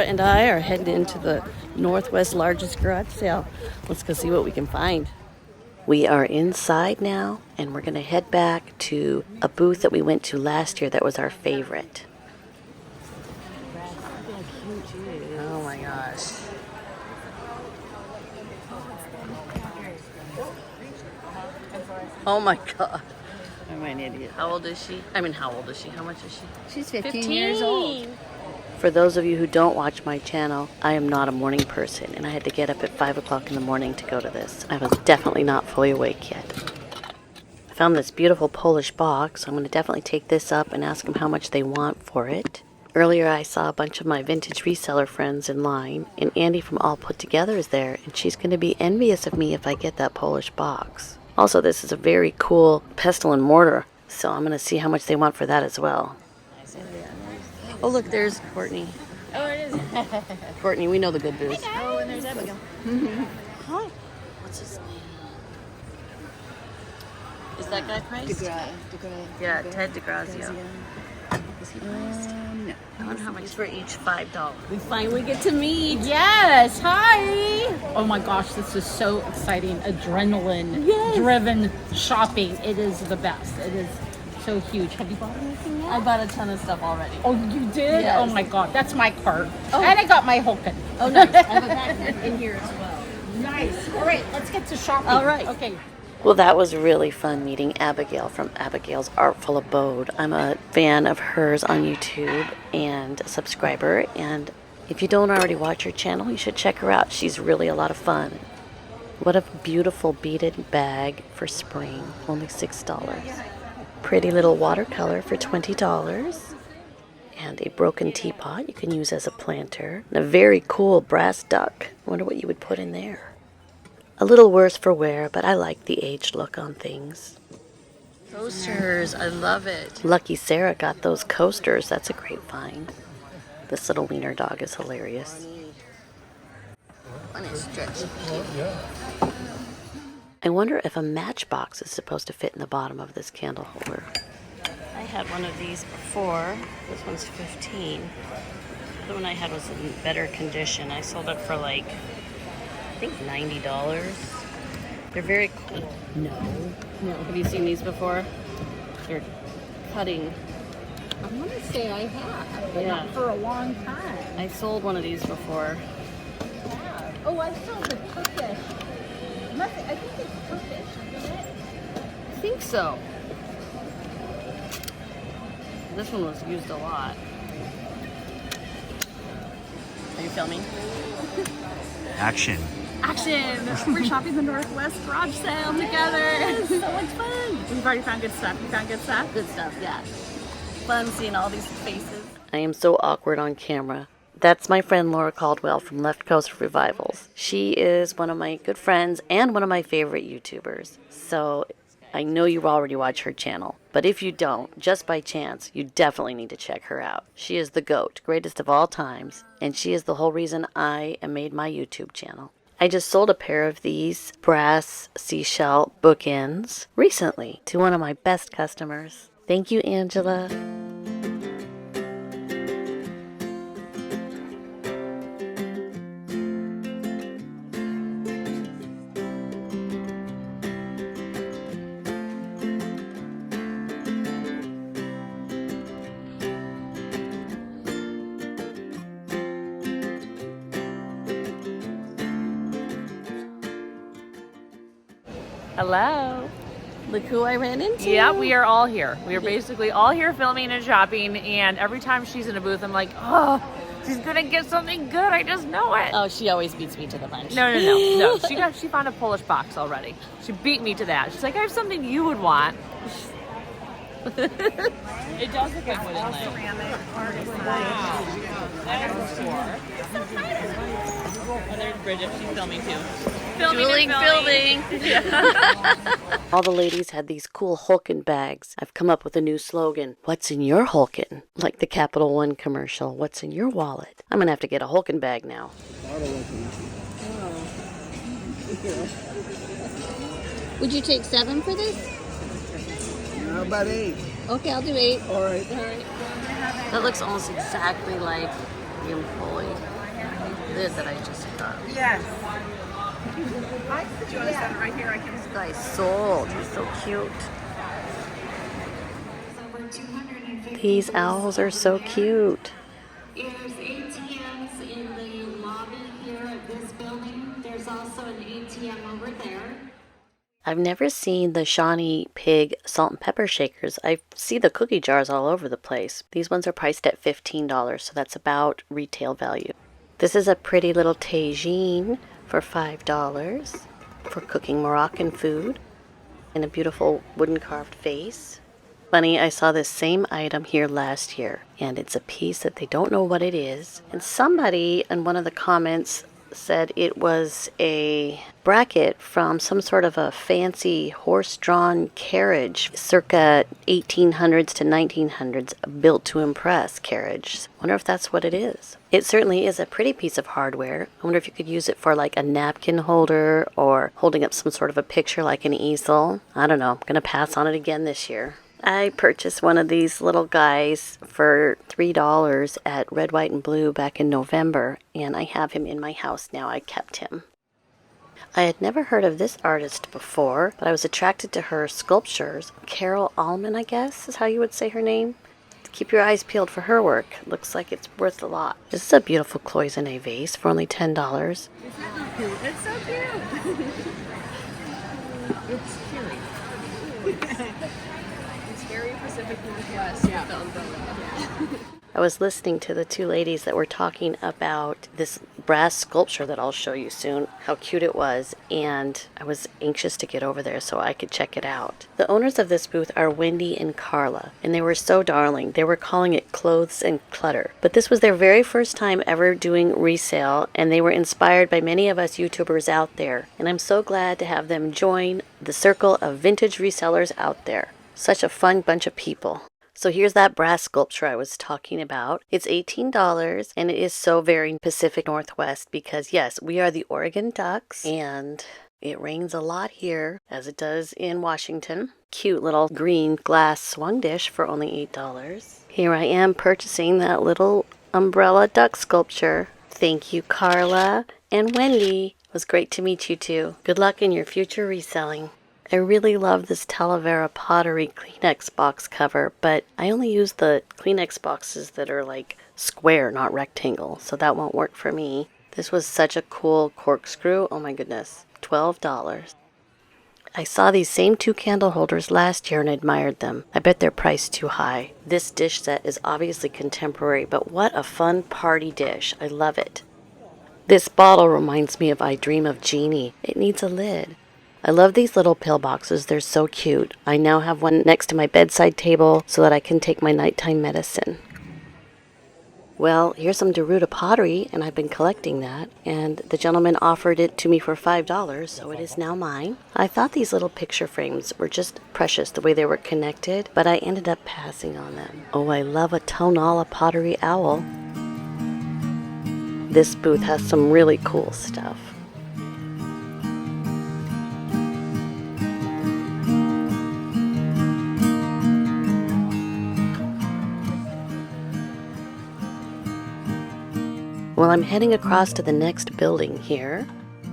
and I are heading into the Northwest largest garage sale. Let's go see what we can find. We are inside now, and we're going to head back to a booth that we went to last year that was our favorite. Oh my gosh. Oh my god. I'm an idiot. How old is she? I mean, how old is she? How much is she? She's 15 years old. For those of you who don't watch my channel, I am not a morning person, and I had to get up at 5 o'clock in the morning to go to this. I was definitely not fully awake yet. I found this beautiful Polish box, so I'm going to definitely take this up and ask them how much they want for it. Earlier I saw a bunch of my vintage reseller friends in line, and Andi from All Put Together is there, and she's going to be envious of me if I get that Polish box. Also, this is a very cool pestle and mortar, so I'm going to see how much they want for that as well. Oh, look, there's Courtney. Oh, it is. Courtney, we know the good booze. Oh, and there's Abigail. Hi. What's his name? Is that guy priced? Yeah, Ted DeGrazio. Is he priced? No. I wonder how much for each $5. We finally get to meet. Yes, hi! Oh my gosh, this is so exciting. Adrenaline-driven shopping. It is the best. It is so huge. Have you bought anything yet? I bought a ton of stuff already. Oh, you did? Yes. Oh my god, that's my card. Oh. And I got my Hulkin. Oh, nice. I have a magnet in here as well. Nice. All right, let's get to shopping. All right. Okay. Well, that was really fun meeting Abigail from Abigail's Artful Abode. I'm a fan of hers on YouTube and a subscriber, and if you don't already watch her channel, you should check her out. She's really a lot of fun. What a beautiful beaded bag for spring, only $6. Pretty little watercolor for $20. And a broken teapot you can use as a planter. And a very cool brass duck. I wonder what you would put in there. A little worse for wear, but I like the aged look on things. Coasters, I love it. Lucky Sarah got those coasters. That's a great find. This little wiener dog is hilarious. I wonder if a matchbox is supposed to fit in the bottom of this candle holder. I had one of these before. This one's $15. The one I had was in better condition. I sold it for like, I think $90. They're very cool. No. Have you seen these before? They're cutting. I want to say I have, but not for a long time. I sold one of these before. Yeah. Oh, I saw the Turkish. I think it's Turkish, isn't it? I think so. This one was used a lot. Are you filming? Action. We're shopping the Northwest garage sale together. Yes, so much fun. We've already found good stuff. You found good stuff? Good stuff, yeah. Fun seeing all these faces. I am so awkward on camera. That's my friend Laura Caldwell from Left Coast Revivals. She is one of my good friends and one of my favorite YouTubers. So I know you already watch her channel. But if you don't, just by chance, you definitely need to check her out. She is the GOAT, greatest of all times. And she is the whole reason I made my YouTube channel. I just sold a pair of these brass seashell bookends recently to one of my best customers. Thank you, Angela. Hello. Look who I ran into. Yeah, we are all here. We are basically all here filming and shopping, and every time she's in a booth, I'm like, oh, she's gonna get something good. I just know it. Oh, she always beats me to the punch. No. She found a Polish box already. She beat me to that. She's like, I have something you would want. It does look like wood inlay. Ceramic artist. Wow. Oh, there's Brigitte. She's filming too. Filming. All the ladies had these cool Hulkin bags. I've come up with a new slogan. What's in your Hulkin? Like the Capital One commercial. What's in your wallet? I'm going to have to get a Hulkin bag now. Would you take 7 for this? How about 8? Okay, I'll do 8. All right. That looks almost exactly like the employee lid that I just got. Yes. Do you want to set it right here? I can. This guy's sold. He's so cute. These owls are so cute. There's ATMs in the lobby here of this building. There's also an ATM over there. I've never seen the Shawnee Pig salt and pepper shakers. I see the cookie jars all over the place. These ones are priced at $15, so that's about retail value. This is a pretty little tagine for $5 for cooking Moroccan food, and a beautiful wooden carved vase. Funny, I saw this same item here last year, and it's a piece that they don't know what it is. And somebody in one of the comments said it was a bracket from some sort of a fancy horse-drawn carriage, circa 1800s to 1900s, built to impress carriage. Wonder if that's what it is. It certainly is a pretty piece of hardware. I wonder if you could use it for like a napkin holder or holding up some sort of a picture like an easel. I don't know. I'm gonna pass on it again this year. I purchased one of these little guys for $3 at Red, White, and Blue back in November, and I have him in my house now. I kept him. I had never heard of this artist before, but I was attracted to her sculptures. Carol Allman, I guess, is how you would say her name. Keep your eyes peeled for her work. Looks like it's worth a lot. This is a beautiful cloisonne vase for only $10. It's so cute. It's cute. It's very Pacific Northwest with the umbrella. I was listening to the two ladies that were talking about this brass sculpture that I'll show you soon, how cute it was, and I was anxious to get over there so I could check it out. The owners of this booth are Wendy and Carla, and they were so darling. They were calling it Clothes and Clutter. But this was their very first time ever doing resale, and they were inspired by many of us YouTubers out there, and I'm so glad to have them join the circle of vintage resellers out there. Such a fun bunch of people. So here's that brass sculpture I was talking about. It's $18, and it is so very Pacific Northwest because, yes, we are the Oregon Ducks, and it rains a lot here, as it does in Washington. Cute little green glass swung dish for only $8. Here I am purchasing that little umbrella duck sculpture. Thank you, Carla and Wendy. It was great to meet you two. Good luck in your future reselling. I really love this Talavera pottery Kleenex box cover, but I only use the Kleenex boxes that are like square, not rectangle, so that won't work for me. This was such a cool corkscrew. Oh my goodness, $12. I saw these same two candle holders last year and admired them. I bet they're priced too high. This dish set is obviously contemporary, but what a fun party dish. I love it. This bottle reminds me of I Dream of Jeannie. It needs a lid. I love these little pill boxes. They're so cute. I now have one next to my bedside table so that I can take my nighttime medicine. Well, here's some Deruta pottery, and I've been collecting that, and the gentleman offered it to me for $5, so it is now mine. I thought these little picture frames were just precious the way they were connected, but I ended up passing on them. Oh, I love a Tonala pottery owl. This booth has some really cool stuff. Well, I'm heading across to the next building here,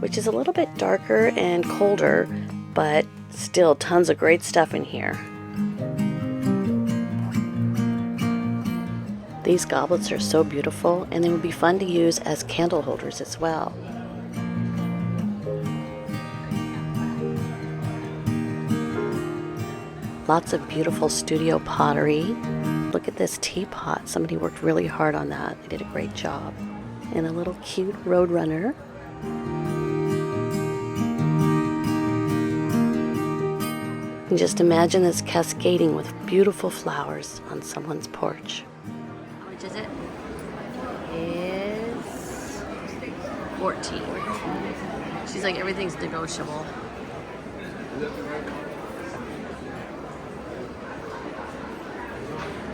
which is a little bit darker and colder, but still tons of great stuff in here. These goblets are so beautiful, and they would be fun to use as candle holders as well. Lots of beautiful studio pottery. Look at this teapot. Somebody worked really hard on that. They did a great job. And a little cute roadrunner. And just imagine this cascading with beautiful flowers on someone's porch. How much is it? It's 14. She's like, everything's negotiable.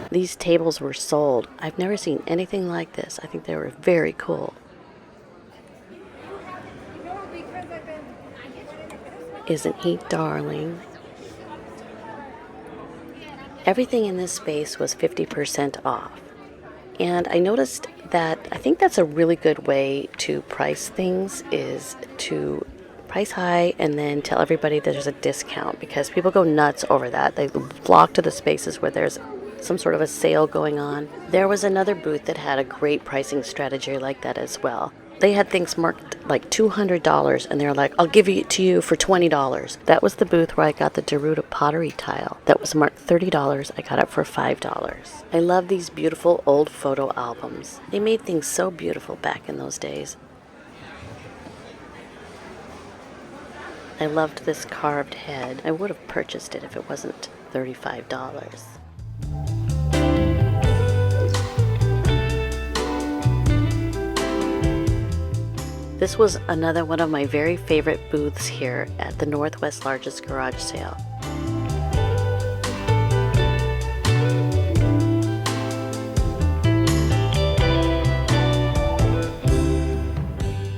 These tables were sold. I've never seen anything like this. I think they were very cool. Isn't he darling? Everything in this space was 50% off. And I noticed that I think that's a really good way to price things, is to price high and then tell everybody that there's a discount, because people go nuts over that. They flock to the spaces where there's some sort of a sale going on. There was another booth that had a great pricing strategy like that as well. They had things marked like $200 and they're like, I'll give it to you for $20. That was the booth where I got the Deruta pottery tile. That was marked $30. I got it for $5. I love these beautiful old photo albums. They made things so beautiful back in those days. I loved this carved head. I would have purchased it if it wasn't $35. This was another one of my very favorite booths here at the Northwest largest garage sale.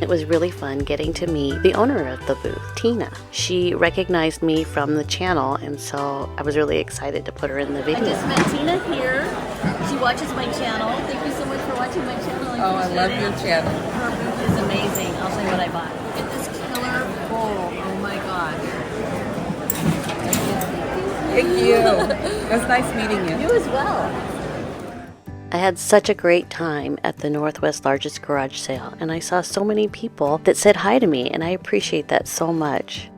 It was really fun getting to meet the owner of the booth, Tina. She recognized me from the channel, and so I was really excited to put her in the video. I just met Tina here. She watches my channel. Thank you so much for watching my channel. I love your channel. Her booth is amazing. I'll show you what I bought. Look at this killer bowl. Oh my gosh. Thank you. It was nice meeting you. You as well. I had such a great time at the Northwest largest garage sale, and I saw so many people that said hi to me, and I appreciate that so much.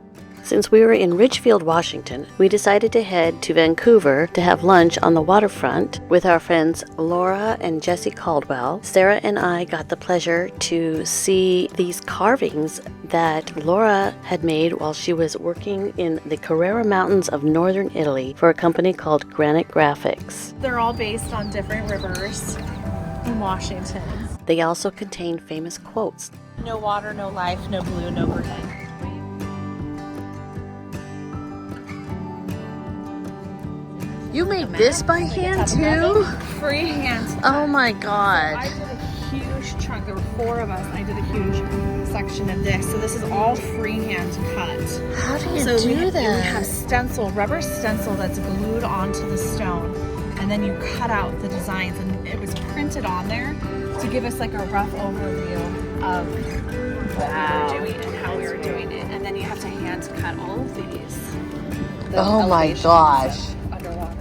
Since we were in Ridgefield, Washington, we decided to head to Vancouver to have lunch on the waterfront with our friends Laura and Jesse Caldwell. Sarah and I got the pleasure to see these carvings that Laura had made while she was working in the Carrara Mountains of northern Italy for a company called Granite Graphics. They're all based on different rivers in Washington. They also contain famous quotes. No water, no life, no blue, no green. You made this by hand too? Freehand. Oh my god. I did a huge chunk. There were 4 of us. I did a huge section of this. So this is all freehand cut. How do you So do we that? have stencil, rubber stencil that's glued onto the stone, and then you cut out the designs, and it was printed on there to give us like a rough overview of what we were doing and how we were doing it. And then you have to hand cut all of these. Oh my gosh. Underwater.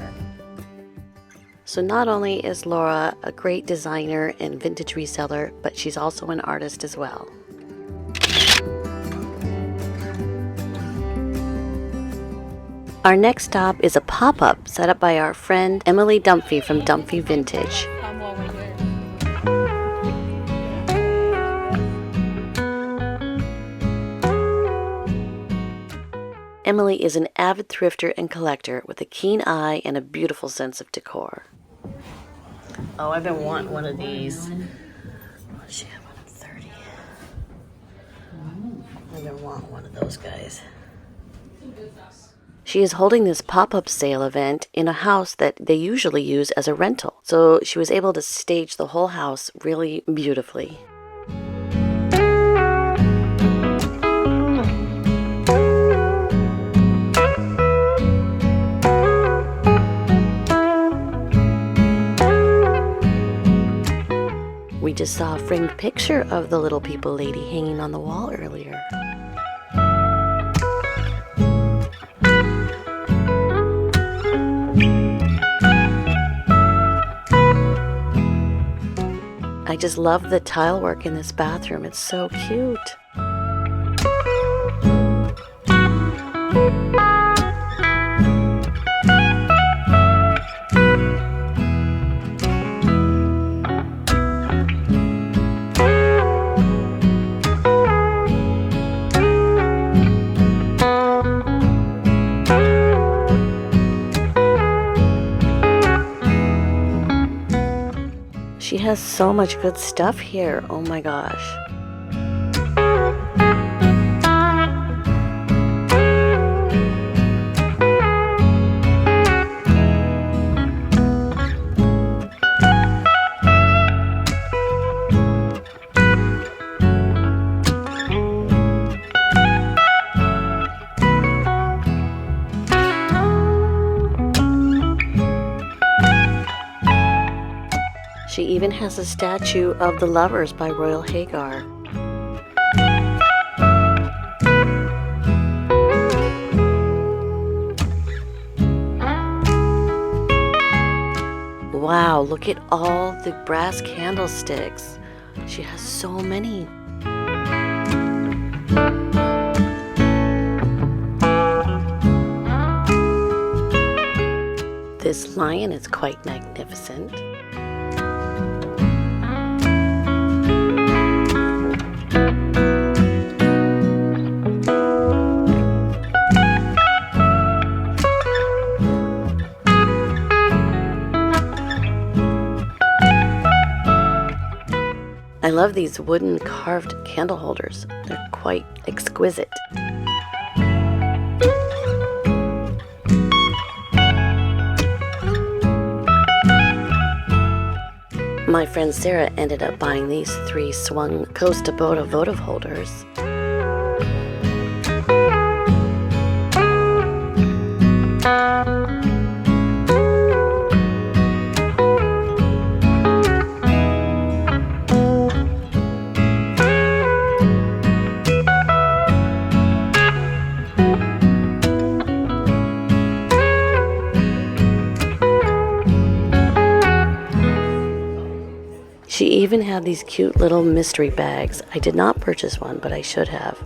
So not only is Laura a great designer and vintage reseller, but she's also an artist as well. Our next stop is a pop-up set up by our friend Emily Dumphy from Dumphy Vintage. While we're here. Emily is an avid thrifter and collector with a keen eye and a beautiful sense of decor. Oh, I've been wanting one of these. What does she have on 30? I've been wanting one of those guys. She is holding this pop-up sale event in a house that they usually use as a rental. So she was able to stage the whole house really beautifully. We just saw a framed picture of the Little People lady hanging on the wall earlier. I just love the tile work in this bathroom. It's so cute. She has so much good stuff here. Oh my gosh. She She even has a statue of the Lovers by Royal Hagar. Wow, look at all the brass candlesticks. She has so many. This lion is quite magnificent. I love these wooden carved candle holders. They're quite exquisite. My friend Sarah ended up buying these 3 swung Coast Abode votive holders. She even had these cute little mystery bags. I did not purchase one, but I should have.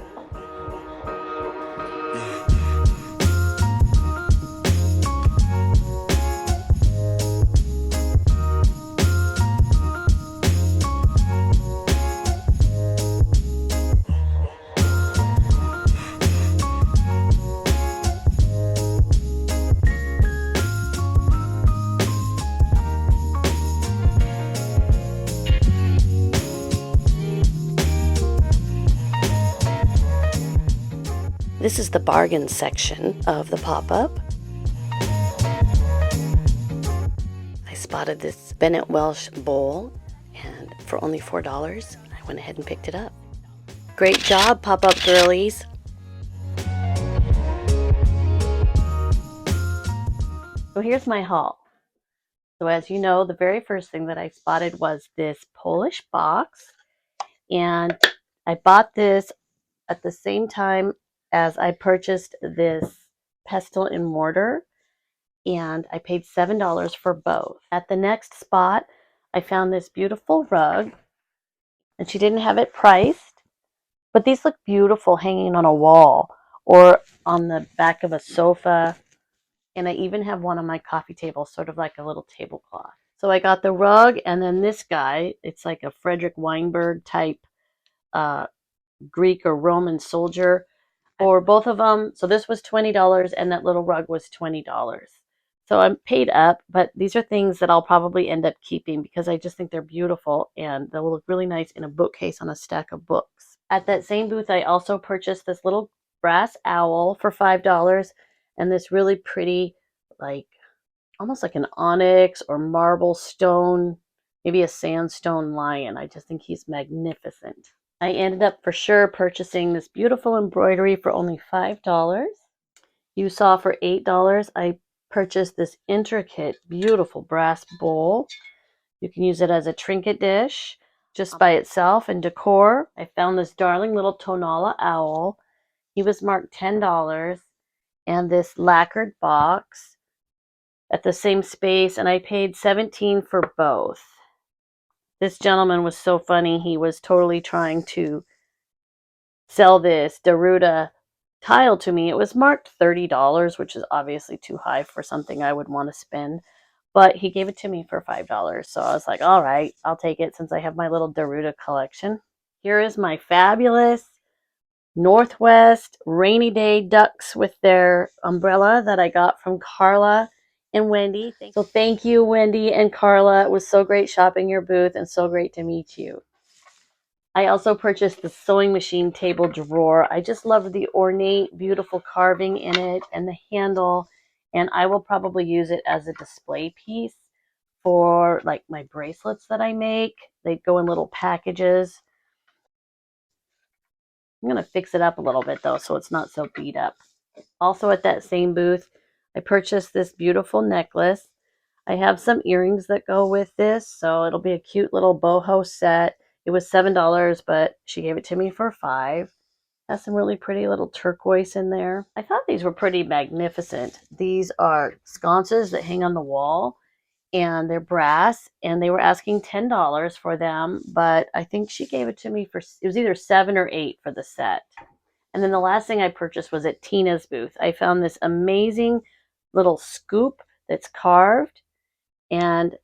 This is the bargain section of the pop-up. I spotted this Bennett Welsh bowl, and for only $4, I went ahead and picked it up. Great job, pop-up girlies! So here's my haul. So as you know, the very first thing that I spotted was this Polish box, and I bought this at the same time as I purchased this pestle and mortar, and I paid $7 for both. At the next spot, I found this beautiful rug, and she didn't have it priced, but these look beautiful hanging on a wall or on the back of a sofa, and I even have one on my coffee table, sort of like a little tablecloth. So I got the rug, and then this guy, it's like a Frederick Weinberg type Greek or Roman soldier, or both of them. So this was $20 and that little rug was $20. So I'm paid up, but these are things that I'll probably end up keeping because I just think they're beautiful and they'll look really nice in a bookcase on a stack of books. At that same booth, I also purchased this little brass owl for $5 and this really pretty, like almost like an onyx or marble stone, maybe a sandstone lion. I just think he's magnificent. I ended up for sure purchasing this beautiful embroidery for only $5. You saw for $8, I purchased this intricate, beautiful brass bowl. You can use it as a trinket dish just by itself and decor. I found this darling little Tonala owl. He was marked $10, and this lacquered box at the same space, and I paid $17 for both. This gentleman was so funny. He was totally trying to sell this Daruda tile to me. It was marked $30, which is obviously too high for something I would want to spend. But he gave it to me for $5. So I was like, all right, I'll take it since I have my little Daruda collection. Here is my fabulous Northwest rainy day ducks with their umbrella that I got from Carla and Wendy. So thank you, Wendy and Carla. It was so great shopping your booth and so great to meet you. I also purchased the sewing machine table drawer. I just love the ornate, beautiful carving in it and the handle. And I will probably use it as a display piece for like my bracelets that I make. They go in little packages. I'm going to fix it up a little bit though, so it's not so beat up. Also at that same booth, I purchased this beautiful necklace. I have some earrings that go with this, so it'll be a cute little boho set. It was $7, but she gave it to me for $5. Has some really pretty little turquoise in there. I thought these were pretty magnificent. These are sconces that hang on the wall, and they're brass, and they were asking $10 for them, but I think she gave it to me for, it was either 7 or 8 for the set. And then the last thing I purchased was at Tina's booth. I found this amazing little scoop that's carved, and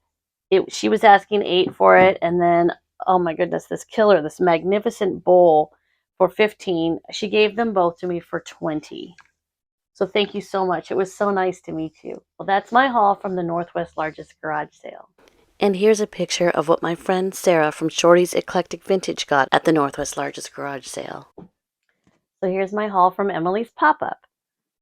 she was asking 8 for it, and then, oh my goodness, this killer, this magnificent bowl for 15. She gave them both to me for 20. So thank you so much. It was so nice to meet you. Well, that's my haul from the Northwest largest garage sale. And here's a picture of what my friend Sarah from Shorty's Eclectic Vintage got at the Northwest largest garage sale. So here's my haul from Emily's pop-up.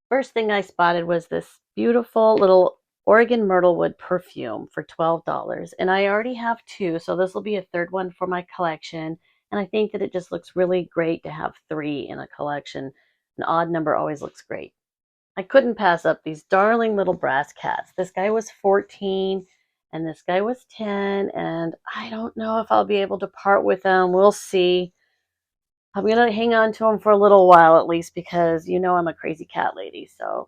First thing I spotted was this beautiful little Oregon Myrtlewood perfume for $12. And I already have 2, so this will be a 3rd one for my collection. And I think that it just looks really great to have 3 in a collection. An odd number always looks great. I couldn't pass up these darling little brass cats. This guy was 14 and this guy was 10, and I don't know if I'll be able to part with them. We'll see. I'm going to hang on to them for a little while at least, because you know I'm a crazy cat lady, so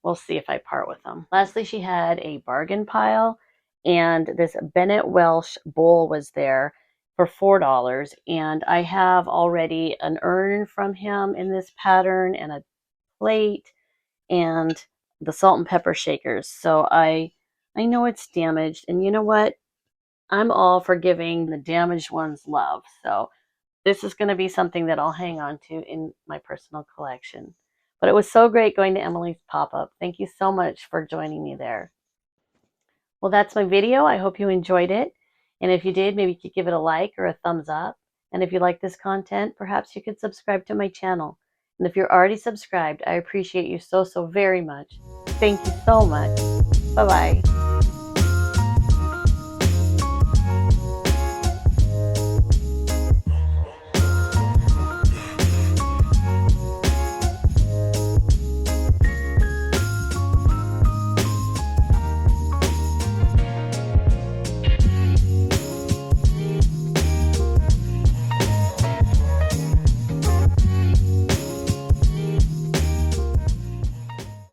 we'll see if I part with them. Lastly, she had a bargain pile, and this Bennett Welsh bowl was there for $4, and I have already an urn from him in this pattern and a plate and the salt and pepper shakers. So I know it's damaged, and you know what? I'm all for giving the damaged ones love. So this is going to be something that I'll hang on to in my personal collection. But it was so great going to Emily's pop-up. Thank you so much for joining me there. Well, that's my video. I hope you enjoyed it. And if you did, maybe you could give it a like or a thumbs up. And if you like this content, perhaps you could subscribe to my channel. And if you're already subscribed, I appreciate you so very much. Thank you so much. Bye-bye.